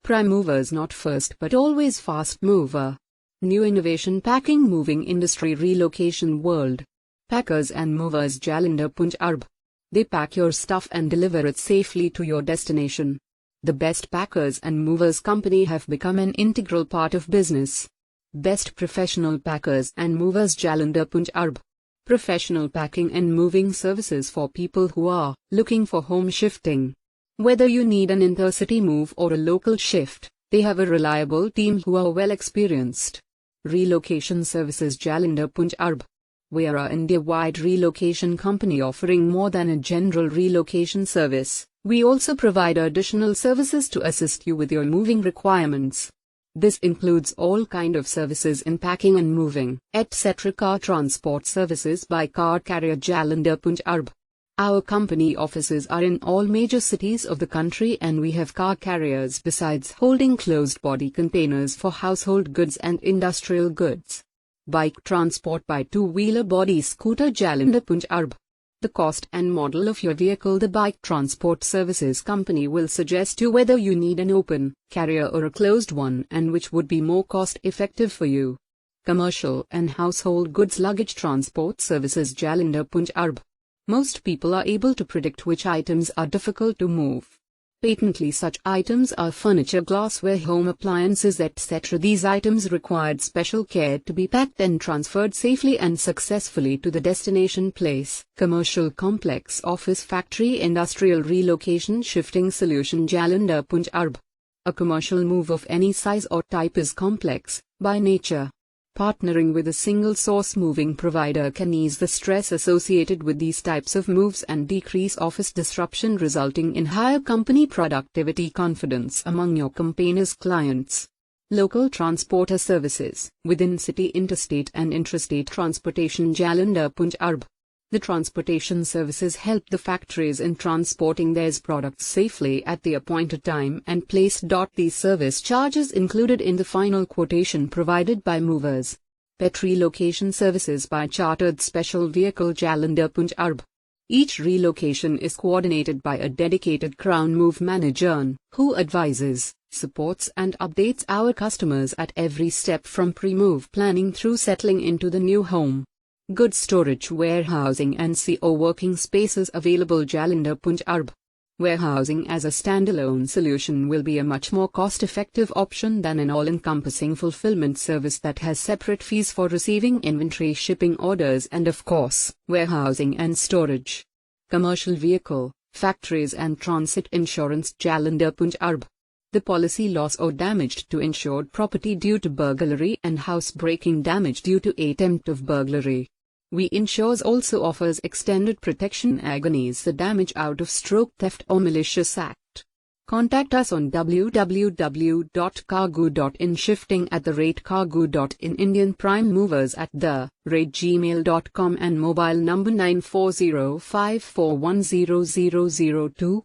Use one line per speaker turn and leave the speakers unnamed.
Prime movers, not first but always fast mover. New innovation packing moving industry relocation world. Packers and movers Jalandhar Punjab. They pack your stuff and deliver it safely to your destination. The best packers and movers company have become an integral part of business. Best professional packers and movers Jalandhar Punjab. Professional packing and moving services for people who are looking for home shifting. Whether you need an intercity move or a local shift, they have a reliable team who are well experienced. Relocation Services Jalandhar Punjab. We are an India-wide relocation company offering more than a general relocation service. We also provide additional services to assist you with your moving requirements. This includes all kind of services in packing and moving, etc. Car transport services by car carrier Jalandhar Punjab. Our company offices are in all major cities of the country and we have car carriers besides holding closed body containers for household goods and industrial goods. Bike transport by two-wheeler body scooter Jalandhar Punjab. The cost and model of your vehicle. The bike transport services company will suggest you whether you need an open carrier or a closed one and which would be more cost effective for you. Commercial and household goods luggage transport services Jalandhar Punjab. Most people are able to predict which items are difficult to move. Patently such items are furniture, glassware, home appliances, etc. These items required special care to be packed and transferred safely and successfully to the destination place. Commercial complex office factory industrial relocation shifting solution Jalandhar Punjab. A commercial move of any size or type is complex by nature. Partnering with a single source moving provider can ease the stress associated with these types of moves and decrease office disruption, resulting in higher company productivity. Confidence among your company's clients. Local transporter services within city, interstate and intrastate transportation Jalandhar Punjab. The transportation services help the factories in transporting their products safely at the appointed time and place. These service charges included in the final quotation provided by movers. Pet relocation services by chartered special vehicle Jalandhar Punjab. Each relocation is coordinated by a dedicated Crown Move manager who advises, supports and updates our customers at every step from pre-move planning through settling into the new home. Goods storage, warehousing and CO working spaces available Jalandhar Punjab. Warehousing as a standalone solution will be a much more cost-effective option than an all-encompassing fulfillment service that has separate fees for receiving inventory, shipping orders and of course, warehousing and storage. Commercial vehicle, factories and transit insurance Jalandhar Punjab. The policy loss or damage to insured property due to burglary and housebreaking damage due to attempt of burglary. We insures also offers extended protection against the damage out of stroke, theft or malicious act. Contact us on www.cargo.in, shifting@cargo.in, Indian Prime Movers @gmail.com and mobile number 9405410002.